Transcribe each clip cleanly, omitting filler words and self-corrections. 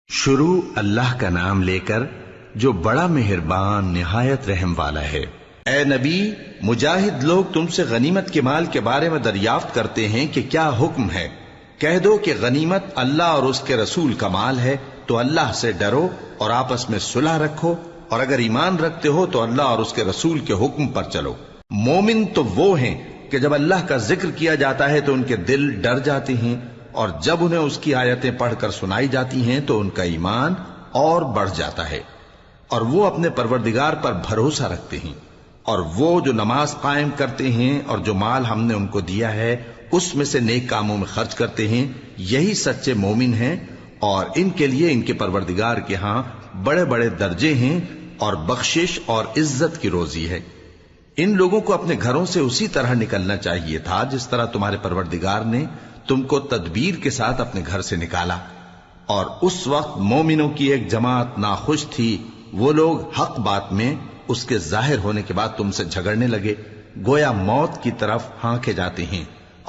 شروع اللہ کا نام لے کر جو بڑا مہربان نہایت رحم والا ہے۔ اے نبی، مجاہد لوگ تم سے غنیمت کے مال کے بارے میں دریافت کرتے ہیں کہ کیا حکم ہے۔ کہہ دو کہ غنیمت اللہ اور اس کے رسول کا مال ہے، تو اللہ سے ڈرو اور آپس میں صلح رکھو، اور اگر ایمان رکھتے ہو تو اللہ اور اس کے رسول کے حکم پر چلو۔ مومن تو وہ ہیں کہ جب اللہ کا ذکر کیا جاتا ہے تو ان کے دل ڈر جاتے ہیں، اور جب انہیں اس کی آیتیں پڑھ کر سنائی جاتی ہیں تو ان کا ایمان اور بڑھ جاتا ہے، اور وہ اپنے پروردگار پر بھروسہ رکھتے ہیں، اور وہ جو نماز قائم کرتے ہیں اور جو مال ہم نے ان کو دیا ہے اس میں سے نیک کاموں میں خرچ کرتے ہیں، یہی سچے مومن ہیں، اور ان کے لیے ان کے پروردگار کے ہاں بڑے بڑے درجے ہیں اور بخشش اور عزت کی روزی ہے۔ ان لوگوں کو اپنے گھروں سے اسی طرح نکلنا چاہیے تھا جس طرح تمہارے پروردگار نے تم کو تدبیر کے ساتھ اپنے گھر سے نکالا، اور اس وقت مومنوں کی ایک جماعت ناخوش تھی۔ وہ لوگ حق بات میں اس کے ظاہر ہونے کے بعد تم سے جھگڑنے لگے، گویا موت کی طرف ہانکے جاتے ہیں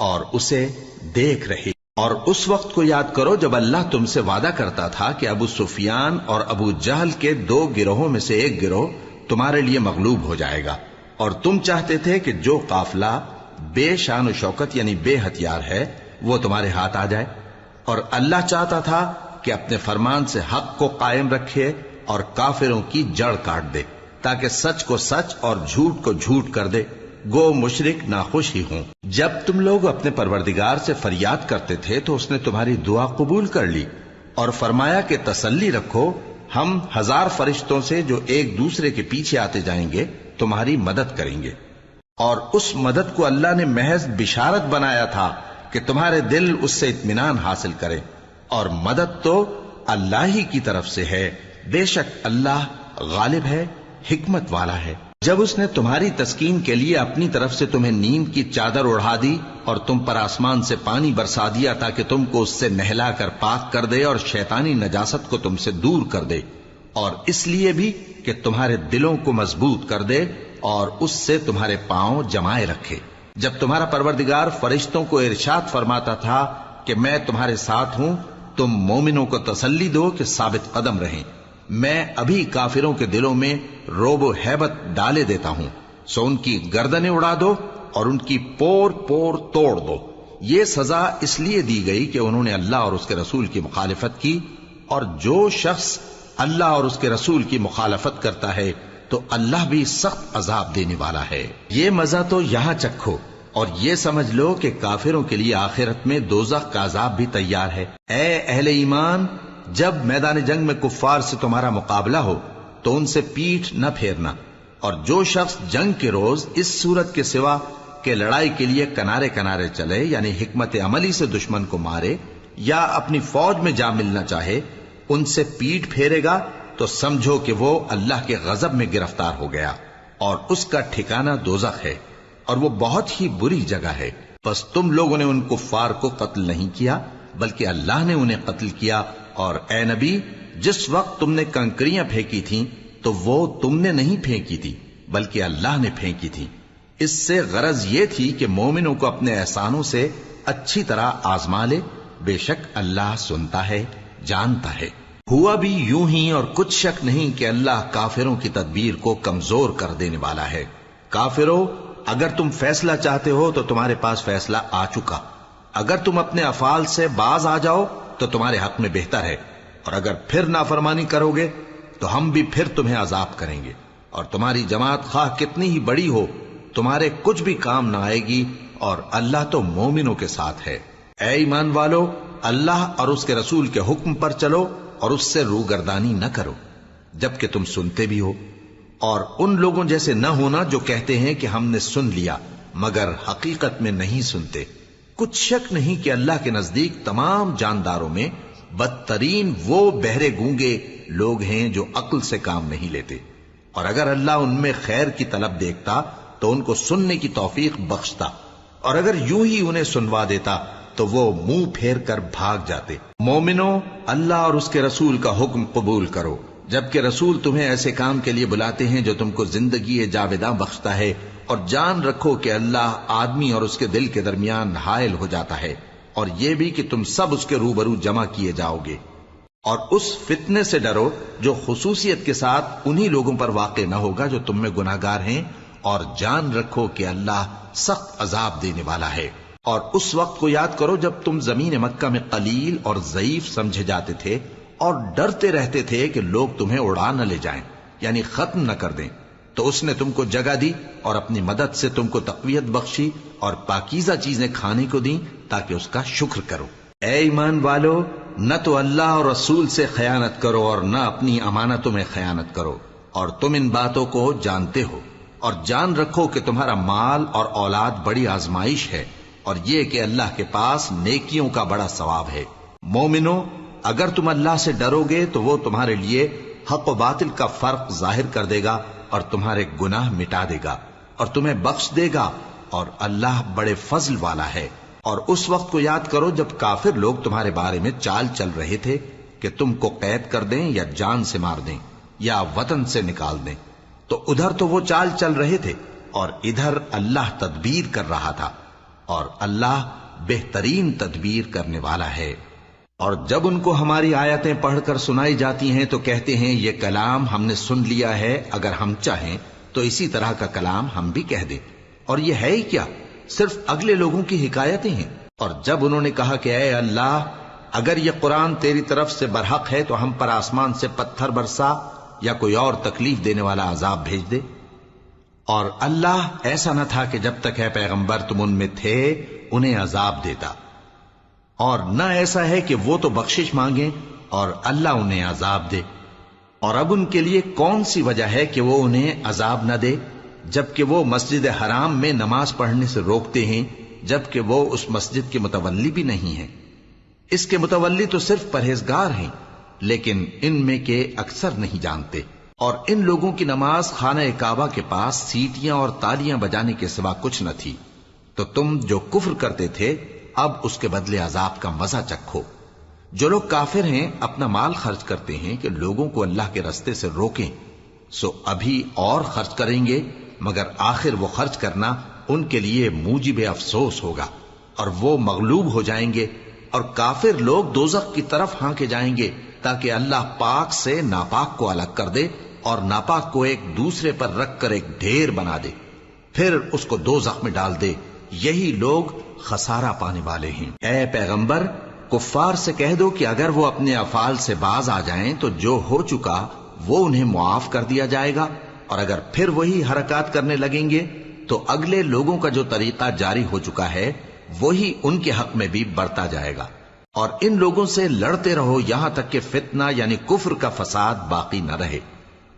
اور اسے دیکھ رہے۔ اور اس وقت کو یاد کرو جب اللہ تم سے وعدہ کرتا تھا کہ ابو سفیان اور ابو جہل کے 2 گروہوں میں سے ایک گروہ تمہارے لیے مغلوب ہو جائے گا، اور تم چاہتے تھے کہ جو قافلہ بے شان و شوکت یعنی بے ہتھیار ہے وہ تمہارے ہاتھ آ جائے، اور اللہ چاہتا تھا کہ اپنے فرمان سے حق کو قائم رکھے اور کافروں کی جڑ کاٹ دے، تاکہ سچ کو سچ اور جھوٹ کو جھوٹ کر دے، گو مشرک ناخوش ہی ہوں۔ جب تم لوگ اپنے پروردگار سے فریاد کرتے تھے تو اس نے تمہاری دعا قبول کر لی، اور فرمایا کہ تسلی رکھو، ہم 1000 فرشتوں سے جو ایک دوسرے کے پیچھے آتے جائیں گے تمہاری مدد کریں گے۔ اور اس مدد کو اللہ نے محض بشارت بنایا تھا کہ تمہارے دل اس سے اطمینان حاصل کریں، اور مدد تو اللہ ہی کی طرف سے ہے، بے شک اللہ غالب ہے، حکمت والا ہے۔ جب اس نے تمہاری تسکین کے لیے اپنی طرف سے تمہیں نیند کی چادر اڑا دی اور تم پر آسمان سے پانی برسا دیا تاکہ تم کو اس سے نہلا کر پاک کر دے اور شیطانی نجاست کو تم سے دور کر دے، اور اس لیے بھی کہ تمہارے دلوں کو مضبوط کر دے اور اس سے تمہارے پاؤں جمائے رکھے۔ جب تمہارا پروردگار فرشتوں کو ارشاد فرماتا تھا کہ میں تمہارے ساتھ ہوں، تم مومنوں کو تسلی دو کہ ثابت قدم رہیں، میں ابھی کافروں کے دلوں میں روب و ہیبت ڈالے دیتا ہوں، سو ان کی گردنیں اڑا دو اور ان کی پور پور توڑ دو۔ یہ سزا اس لیے دی گئی کہ انہوں نے اللہ اور اس کے رسول کی مخالفت کی، اور جو شخص اللہ اور اس کے رسول کی مخالفت کرتا ہے تو اللہ بھی سخت عذاب دینے والا ہے۔ یہ مزہ تو یہاں چکھو، اور یہ سمجھ لو کہ کافروں کے لیے آخرت میں دوزخ کا عذاب بھی تیار ہے۔ اے اہل ایمان، جب میدان جنگ میں کفار سے تمہارا مقابلہ ہو تو ان سے پیٹھ نہ پھیرنا، اور جو شخص جنگ کے روز اس صورت کے سوا کہ لڑائی کے لیے کنارے کنارے چلے یعنی حکمت عملی سے دشمن کو مارے یا اپنی فوج میں جا ملنا چاہے، ان سے پیٹھ پھیرے گا تو سمجھو کہ وہ اللہ کے غضب میں گرفتار ہو گیا، اور اس کا ٹھکانہ دوزخ ہے، اور وہ بہت ہی بری جگہ ہے۔ بس تم لوگوں نے ان کفار کو قتل نہیں کیا بلکہ اللہ نے انہیں قتل کیا، اور اے نبی، جس وقت تم نے کنکریاں پھینکی تھیں تو وہ تم نے نہیں پھینکی تھی بلکہ اللہ نے پھینکی تھی۔ اس سے غرض یہ تھی کہ مومنوں کو اپنے احسانوں سے اچھی طرح آزما لے، بے شک اللہ سنتا ہے، جانتا ہے۔ ہوا بھی یوں ہی، اور کچھ شک نہیں کہ اللہ کافروں کی تدبیر کو کمزور کر دینے والا ہے۔ کافروں، اگر تم فیصلہ چاہتے ہو تو تمہارے پاس فیصلہ آ چکا، اگر تم اپنے افعال سے باز آ جاؤ تو تمہارے حق میں بہتر ہے، اور اگر پھر نافرمانی کرو گے تو ہم بھی پھر تمہیں عذاب کریں گے، اور تمہاری جماعت خواہ کتنی ہی بڑی ہو تمہارے کچھ بھی کام نہ آئے گی، اور اللہ تو مومنوں کے ساتھ ہے۔ اے ایمان والو، اللہ اور اس کے رسول کے حکم پر چلو اور اس سے روگردانی نہ کرو جبکہ تم سنتے بھی ہو، اور ان لوگوں جیسے نہ ہونا جو کہتے ہیں کہ ہم نے سن لیا مگر حقیقت میں نہیں سنتے۔ کچھ شک نہیں کہ اللہ کے نزدیک تمام جانداروں میں بدترین وہ بہرے گونگے لوگ ہیں جو عقل سے کام نہیں لیتے، اور اگر اللہ ان میں خیر کی طلب دیکھتا تو ان کو سننے کی توفیق بخشتا، اور اگر یوں ہی انہیں سنوا دیتا تو وہ منہ پھیر کر بھاگ جاتے۔ مومنوں، اللہ اور اس کے رسول کا حکم قبول کرو، جبکہ رسول تمہیں ایسے کام کے لیے بلاتے ہیں جو تم کو زندگی جاوداں بخشتا ہے، اور جان رکھو کہ اللہ آدمی اور اس کے دل کے درمیان حائل ہو جاتا ہے، اور یہ بھی کہ تم سب اس کے روبرو جمع کیے جاؤ گے۔ اور اس فتنے سے ڈرو جو خصوصیت کے ساتھ انہی لوگوں پر واقع نہ ہوگا جو تم میں گناہگار ہیں، اور جان رکھو کہ اللہ سخت عذاب دینے والا ہے۔ اور اس وقت کو یاد کرو جب تم زمین مکہ میں قلیل اور ضعیف سمجھے جاتے تھے اور ڈرتے رہتے تھے کہ لوگ تمہیں اڑا نہ لے جائیں، یعنی ختم نہ کر دیں، تو اس نے تم کو جگہ دی اور اپنی مدد سے تم کو تقویت بخشی اور پاکیزہ چیزیں کھانے کو دیں تاکہ اس کا شکر کرو۔ اے ایمان والو، نہ تو اللہ اور رسول سے خیانت کرو اور نہ اپنی امانتوں میں خیانت کرو، اور تم ان باتوں کو جانتے ہو، اور جان رکھو کہ تمہارا مال اور اولاد بڑی آزمائش ہے، اور یہ کہ اللہ کے پاس نیکیوں کا بڑا ثواب ہے۔ مومنو، اگر تم اللہ سے ڈرو گے تو وہ تمہارے لیے حق و باطل کا فرق ظاہر کر دے گا اور تمہارے گناہ مٹا دے گا اور تمہیں بخش دے گا، اور اللہ بڑے فضل والا ہے۔ اور اس وقت کو یاد کرو جب کافر لوگ تمہارے بارے میں چال چل رہے تھے کہ تم کو قید کر دیں یا جان سے مار دیں یا وطن سے نکال دیں، تو ادھر تو وہ چال چل رہے تھے اور ادھر اللہ تدبیر کر رہا تھا، اور اللہ بہترین تدبیر کرنے والا ہے۔ اور جب ان کو ہماری آیتیں پڑھ کر سنائی جاتی ہیں تو کہتے ہیں یہ کلام ہم نے سن لیا ہے، اگر ہم چاہیں تو اسی طرح کا کلام ہم بھی کہہ دیں، اور یہ ہے ہی کیا، صرف اگلے لوگوں کی حکایتیں ہیں۔ اور جب انہوں نے کہا کہ اے اللہ، اگر یہ قرآن تیری طرف سے برحق ہے تو ہم پر آسمان سے پتھر برسا یا کوئی اور تکلیف دینے والا عذاب بھیج دے۔ اور اللہ ایسا نہ تھا کہ جب تک اے پیغمبر تم ان میں تھے انہیں عذاب دیتا، اور نہ ایسا ہے کہ وہ تو بخشش مانگیں اور اللہ انہیں عذاب دے۔ اور اب ان کے لیے کون سی وجہ ہے کہ وہ انہیں عذاب نہ دے، جبکہ وہ مسجد حرام میں نماز پڑھنے سے روکتے ہیں، جبکہ وہ اس مسجد کے متولی بھی نہیں ہیں۔ اس کے متولی تو صرف پرہیزگار ہیں، لیکن ان میں کے اکثر نہیں جانتے۔ اور ان لوگوں کی نماز خانہ کعبہ کے پاس سیٹیاں اور تالیاں بجانے کے سوا کچھ نہ تھی، تو تم جو کفر کرتے تھے اب اس کے بدلے عذاب کا مزہ چکھو۔ جو لوگ کافر ہیں اپنا مال خرچ کرتے ہیں کہ لوگوں کو اللہ کے رستے سے روکیں، سو ابھی اور خرچ کریں گے، مگر آخر وہ خرچ کرنا ان کے لیے موجب افسوس ہوگا، اور وہ مغلوب ہو جائیں گے، اور کافر لوگ دوزخ کی طرف ہانکے جائیں گے تاکہ اللہ پاک سے ناپاک کو الگ کر دے اور ناپاک کو ایک دوسرے پر رکھ کر ایک ڈھیر بنا دے، پھر اس کو دوزخ میں ڈال دے۔ یہی لوگ خسارہ پانے والے ہیں۔ اے پیغمبر، کفار سے کہہ دو کہ اگر وہ اپنے افعال سے باز آ جائیں تو جو ہو چکا وہ انہیں معاف کر دیا جائے گا، اور اگر پھر وہی حرکات کرنے لگیں گے تو اگلے لوگوں کا جو طریقہ جاری ہو چکا ہے وہی ان کے حق میں بھی برتا جائے گا۔ اور ان لوگوں سے لڑتے رہو یہاں تک کہ فتنہ یعنی کفر کا فساد باقی نہ رہے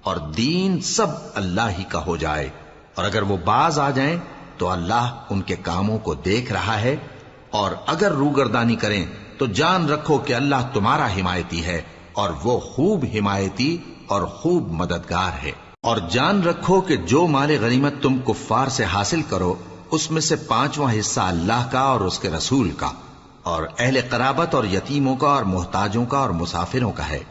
اور دین سب اللہ ہی کا ہو جائے، اور اگر وہ باز آ جائیں تو اللہ ان کے کاموں کو دیکھ رہا ہے، اور اگر روگردانی کریں تو جان رکھو کہ اللہ تمہارا حمایتی ہے، اور وہ خوب حمایتی اور خوب مددگار ہے۔ اور جان رکھو کہ جو مال غنیمت تم کفار سے حاصل کرو اس میں سے 5واں حصہ اللہ کا اور اس کے رسول کا اور اہل قرابت اور یتیموں کا اور محتاجوں کا اور مسافروں کا ہے۔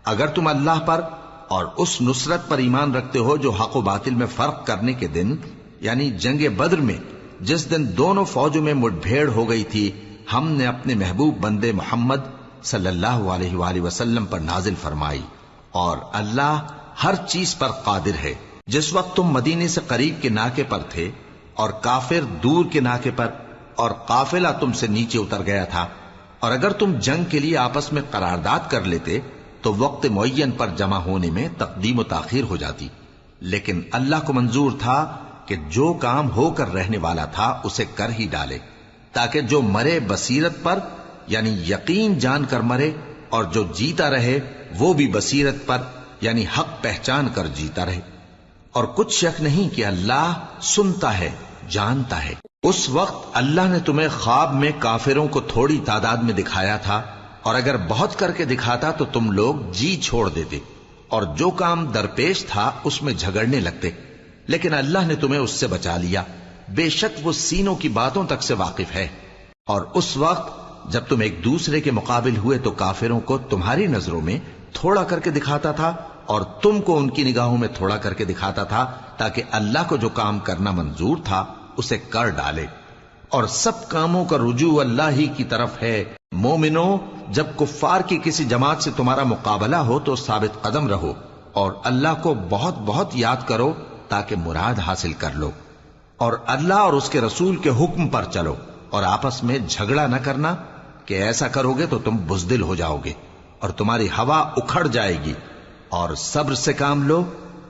اگر تم اللہ پر اور اس نصرت پر ایمان رکھتے ہو جو حق و باطل میں فرق کرنے کے دن یعنی جنگ بدر میں جس دن دونوں فوجوں میں مٹ بھیڑ ہو گئی تھی ہم نے اپنے محبوب بندے محمد صلی اللہ علیہ وآلہ وسلم پر نازل فرمائی، اور اللہ ہر چیز پر قادر ہے۔ جس وقت تم مدینے سے قریب کے ناکے پر تھے اور کافر دور کے ناکے پر، اور قافلہ تم سے نیچے اتر گیا تھا، اور اگر تم جنگ کے لیے آپس میں قرارداد کر لیتے تو وقت معین پر جمع ہونے میں تقدیم و تاخیر ہو جاتی، لیکن اللہ کو منظور تھا کہ جو کام ہو کر رہنے والا تھا اسے کر ہی ڈالے، تاکہ جو مرے بصیرت پر یعنی یقین جان کر مرے، اور جو جیتا رہے وہ بھی بصیرت پر یعنی حق پہچان کر جیتا رہے۔ اور کچھ شک نہیں کہ اللہ سنتا ہے، جانتا ہے۔ اس وقت اللہ نے تمہیں خواب میں کافروں کو تھوڑی تعداد میں دکھایا تھا، اور اگر بہت کر کے دکھاتا تو تم لوگ جی چھوڑ دیتے اور جو کام درپیش تھا اس میں جھگڑنے لگتے، لیکن اللہ نے تمہیں اس سے بچا لیا، بے شک وہ سینوں کی باتوں تک سے واقف ہے۔ اور اس وقت جب تم ایک دوسرے کے مقابل ہوئے تو کافروں کو تمہاری نظروں میں تھوڑا کر کے دکھاتا تھا اور تم کو ان کی نگاہوں میں تھوڑا کر کے دکھاتا تھا، تاکہ اللہ کو جو کام کرنا منظور تھا اسے کر ڈالے۔ اور سب کاموں کا رجوع اللہ ہی کی طرف ہے، مومنو، جب کفار کی کسی جماعت سے تمہارا مقابلہ ہو تو ثابت قدم رہو اور اللہ کو بہت بہت یاد کرو تاکہ مراد حاصل کر لو، اور اللہ اور اس کے رسول کے حکم پر چلو، اور آپس میں جھگڑا نہ کرنا کہ ایسا کرو گے تو تم بزدل ہو جاؤ گے اور تمہاری ہوا اکھڑ جائے گی، اور صبر سے کام لو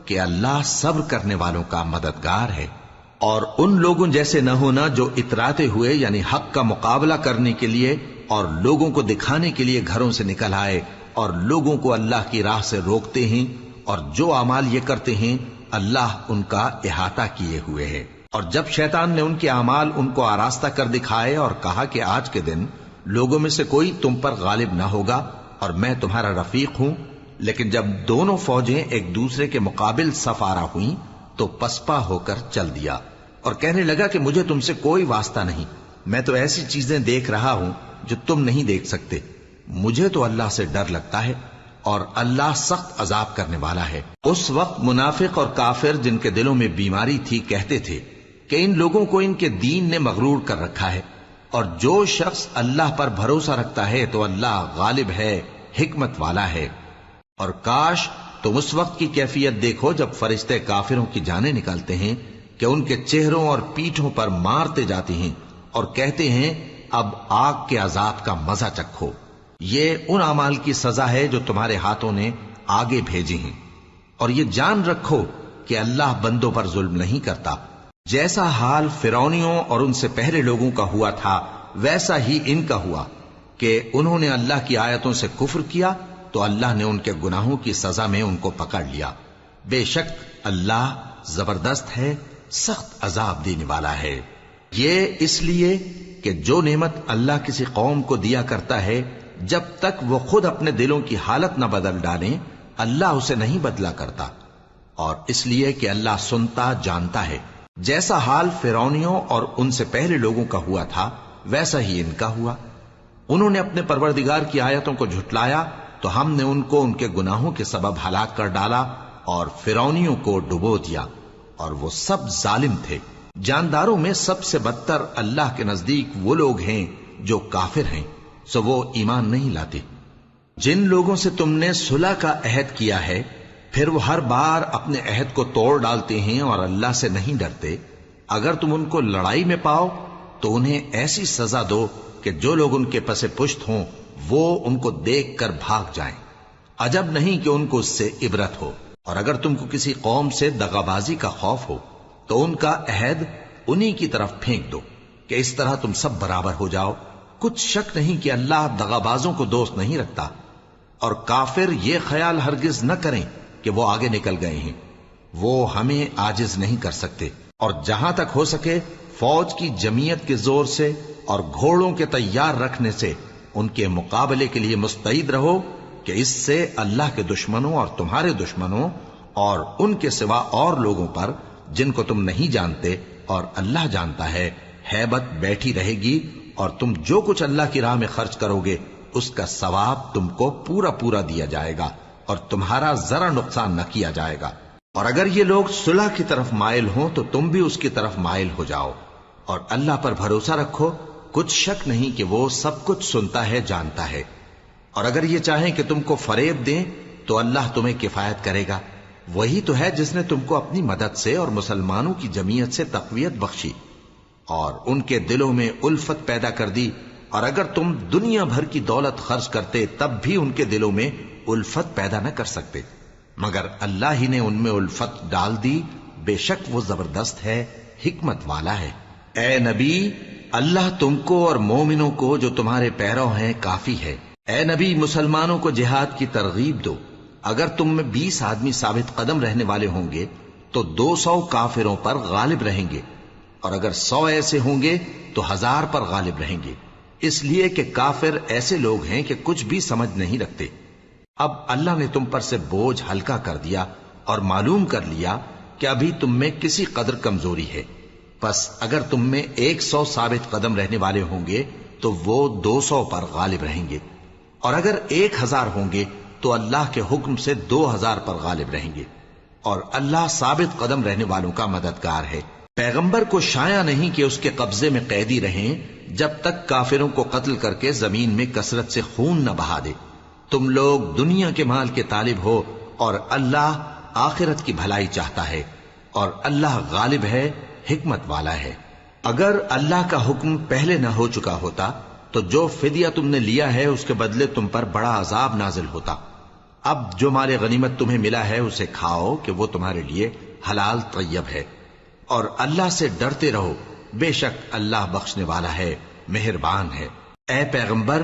کہ اللہ صبر کرنے والوں کا مددگار ہے۔ اور ان لوگوں جیسے نہ ہونا جو اتراتے ہوئے یعنی حق کا مقابلہ کرنے کے لیے اور لوگوں کو دکھانے کے لیے گھروں سے نکل آئے اور لوگوں کو اللہ کی راہ سے روکتے ہیں، اور جو اعمال یہ کرتے ہیں اللہ ان کا احاطہ کیے ہوئے ہے۔ اور جب شیطان نے ان کے اعمال ان کو آراستہ کر دکھائے اور کہا کہ آج کے دن لوگوں میں سے کوئی تم پر غالب نہ ہوگا اور میں تمہارا رفیق ہوں، لیکن جب دونوں فوجیں ایک دوسرے کے مقابل صف آرا ہوئیں تو پسپا ہو کر چل دیا اور کہنے لگا کہ مجھے تم سے کوئی واسطہ نہیں، میں تو ایسی چیزیں دیکھ رہا ہوں جو تم نہیں دیکھ سکتے، مجھے تو اللہ سے ڈر لگتا ہے اور اللہ سخت عذاب کرنے والا ہے۔ اس وقت منافق اور کافر جن کے دلوں میں بیماری تھی کہتے تھے کہ ان لوگوں کو ان کے دین نے مغرور کر رکھا ہے، اور جو شخص اللہ پر بھروسہ رکھتا ہے تو اللہ غالب ہے، حکمت والا ہے۔ اور کاش تم اس وقت کی کیفیت دیکھو جب فرشتے کافروں کی جانیں نکالتے ہیں کہ ان کے چہروں اور پیٹھوں پر مارتے جاتے ہیں اور کہتے ہیں اب آگ کے عذاب کا مزہ چکھو، یہ ان اعمال کی سزا ہے جو تمہارے ہاتھوں نے آگے بھیجی ہیں، اور یہ جان رکھو کہ اللہ بندوں پر ظلم نہیں کرتا۔ جیسا حال فرعونیوں اور ان سے پہلے لوگوں کا ہوا تھا ویسا ہی ان کا ہوا کہ انہوں نے اللہ کی آیتوں سے کفر کیا تو اللہ نے ان کے گناہوں کی سزا میں ان کو پکڑ لیا۔ بے شک اللہ زبردست ہے، سخت عذاب دینے والا ہے۔ یہ اس لیے کہ جو نعمت اللہ کسی قوم کو دیا کرتا ہے جب تک وہ خود اپنے دلوں کی حالت نہ بدل ڈالیں اللہ اسے نہیں بدلا کرتا، اور اس لیے کہ اللہ سنتا جانتا ہے۔ جیسا حال فرعونیوں اور ان سے پہلے لوگوں کا ہوا تھا ویسا ہی ان کا ہوا۔ انہوں نے اپنے پروردگار کی آیتوں کو جھٹلایا تو ہم نے ان کو ان کے گناہوں کے سبب ہلاک کر ڈالا اور فرعونیوں کو ڈبو دیا، اور وہ سب ظالم تھے۔ جانداروں میں سب سے بدتر اللہ کے نزدیک وہ لوگ ہیں جو کافر ہیں، سو وہ ایمان نہیں لاتے۔ جن لوگوں سے تم نے صلح کا عہد کیا ہے پھر وہ ہر بار اپنے عہد کو توڑ ڈالتے ہیں اور اللہ سے نہیں ڈرتے، اگر تم ان کو لڑائی میں پاؤ تو انہیں ایسی سزا دو کہ جو لوگ ان کے پس پشت ہوں وہ ان کو دیکھ کر بھاگ جائیں، عجب نہیں کہ ان کو اس سے عبرت ہو۔ اور اگر تم کو کسی قوم سے دغابازی کا خوف ہو تو ان کا عہد انہی کی طرف پھینک دو کہ اس طرح تم سب برابر ہو جاؤ۔ کچھ شک نہیں کہ اللہ دغابازوں کو دوست نہیں رکھتا، اور کافر یہ خیال ہرگز نہ کریں کہ وہ آگے نکل گئے ہیں، وہ ہمیں عاجز نہیں کر سکتے۔ اور جہاں تک ہو سکے فوج کی جمعیت کے زور سے اور گھوڑوں کے تیار رکھنے سے ان کے مقابلے کے لیے مستعد رہو کہ اس سے اللہ کے دشمنوں اور تمہارے دشمنوں اور ان کے سوا اور لوگوں پر جن کو تم نہیں جانتے اور اللہ جانتا ہے ہیبت بیٹھی رہے گی، اور تم جو کچھ اللہ کی راہ میں خرچ کرو گے اس کا ثواب تم کو پورا پورا دیا جائے گا اور تمہارا ذرا نقصان نہ کیا جائے گا۔ اور اگر یہ لوگ صلح کی طرف مائل ہوں تو تم بھی اس کی طرف مائل ہو جاؤ، اور اللہ پر بھروسہ رکھو، کچھ شک نہیں کہ وہ سب کچھ سنتا ہے جانتا ہے۔ اور اگر یہ چاہیں کہ تم کو فریب دیں تو اللہ تمہیں کفایت کرے گا، وہی تو ہے جس نے تم کو اپنی مدد سے اور مسلمانوں کی جمعیت سے تقویت بخشی اور ان کے دلوں میں الفت پیدا کر دی، اور اگر تم دنیا بھر کی دولت خرچ کرتے تب بھی ان کے دلوں میں الفت پیدا نہ کر سکتے، مگر اللہ ہی نے ان میں الفت ڈال دی، بے شک وہ زبردست ہے، حکمت والا ہے۔ اے نبی، اللہ تم کو اور مومنوں کو جو تمہارے پیرو ہیں کافی ہے۔ اے نبی، مسلمانوں کو جہاد کی ترغیب دو۔ اگر تم میں 20 آدمی ثابت قدم رہنے والے ہوں گے تو 200 کافروں پر غالب رہیں گے، اور اگر 100 ایسے ہوں گے تو 1000 پر غالب رہیں گے، اس لیے کہ کافر ایسے لوگ ہیں کہ کچھ بھی سمجھ نہیں رکھتے۔ اب اللہ نے تم پر سے بوجھ ہلکا کر دیا اور معلوم کر لیا کہ ابھی تم میں کسی قدر کمزوری ہے، پس اگر تم میں 100 ثابت قدم رہنے والے ہوں گے تو وہ 200 پر غالب رہیں گے، اور اگر 1000 ہوں گے تو اللہ کے حکم سے 2000 پر غالب رہیں گے، اور اللہ ثابت قدم رہنے والوں کا مددگار ہے۔ پیغمبر کو شایع نہیں کہ اس کے قبضے میں قیدی رہیں جب تک کافروں کو قتل کر کے زمین میں کثرت سے خون نہ بہا دے۔ تم لوگ دنیا کے مال کے طالب ہو اور اللہ آخرت کی بھلائی چاہتا ہے، اور اللہ غالب ہے، حکمت والا ہے۔ اگر اللہ کا حکم پہلے نہ ہو چکا ہوتا تو جو فدیہ تم نے لیا ہے اس کے بدلے تم پر بڑا عذاب نازل ہوتا۔ اب جو مال غنیمت تمہیں ملا ہے اسے کھاؤ کہ وہ تمہارے لیے حلال طیب ہے، اور اللہ سے ڈرتے رہو، بے شک اللہ بخشنے والا ہے، مہربان ہے۔ اے پیغمبر،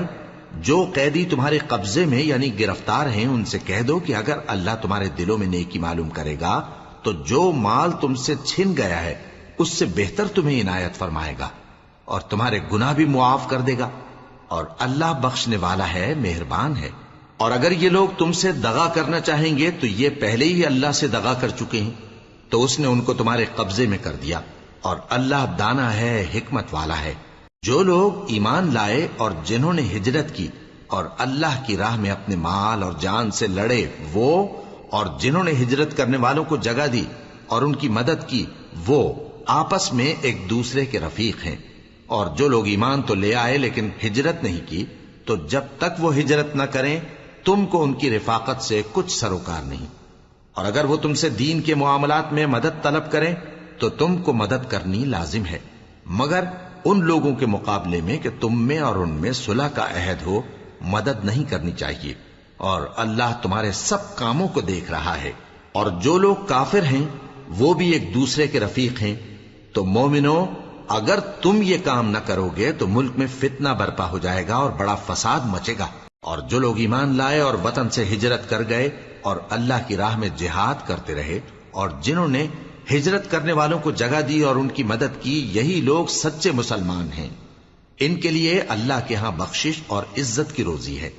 جو قیدی تمہارے قبضے میں یعنی گرفتار ہیں ان سے کہہ دو کہ اگر اللہ تمہارے دلوں میں نیکی معلوم کرے گا تو جو مال تم سے چھن گیا ہے اس سے بہتر تمہیں عنایت فرمائے گا، اور تمہارے گناہ بھی معاف کر دے گا، اور اللہ بخشنے والا ہے، مہربان ہے۔ اور اگر یہ لوگ تم سے دغا کرنا چاہیں گے تو یہ پہلے ہی اللہ سے دغا کر چکے ہیں، تو اس نے ان کو تمہارے قبضے میں کر دیا، اور اللہ دانا ہے، حکمت والا ہے۔ جو لوگ ایمان لائے اور جنہوں نے ہجرت کی اور اللہ کی راہ میں اپنے مال اور جان سے لڑے، وہ اور جنہوں نے ہجرت کرنے والوں کو جگہ دی اور ان کی مدد کی، وہ آپس میں ایک دوسرے کے رفیق ہیں۔ اور جو لوگ ایمان تو لے آئے لیکن ہجرت نہیں کی، تو جب تک وہ ہجرت نہ کریں تم کو ان کی رفاقت سے کچھ سروکار نہیں، اور اگر وہ تم سے دین کے معاملات میں مدد طلب کریں تو تم کو مدد کرنی لازم ہے، مگر ان لوگوں کے مقابلے میں کہ تم میں اور ان میں صلح کا عہد ہو مدد نہیں کرنی چاہیے، اور اللہ تمہارے سب کاموں کو دیکھ رہا ہے۔ اور جو لوگ کافر ہیں وہ بھی ایک دوسرے کے رفیق ہیں۔ تو مومنو، اگر تم یہ کام نہ کرو گے تو ملک میں فتنہ برپا ہو جائے گا اور بڑا فساد مچے گا۔ اور جو لوگ ایمان لائے اور وطن سے ہجرت کر گئے اور اللہ کی راہ میں جہاد کرتے رہے، اور جنہوں نے ہجرت کرنے والوں کو جگہ دی اور ان کی مدد کی، یہی لوگ سچے مسلمان ہیں۔ ان کے لیے اللہ کے ہاں بخشش اور عزت کی روزی ہے۔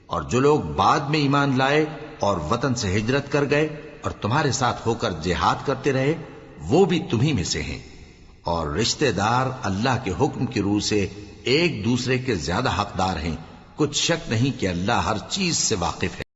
اور جو لوگ بعد میں ایمان لائے اور وطن سے ہجرت کر گئے اور تمہارے ساتھ ہو کر جہاد کرتے رہے، وہ بھی تمہیں میں سے ہیں۔ اور رشتہ دار اللہ کے حکم کی روح سے ایک دوسرے کے زیادہ حقدار ہیں۔ کچھ شک نہیں کہ اللہ ہر چیز سے واقف ہے۔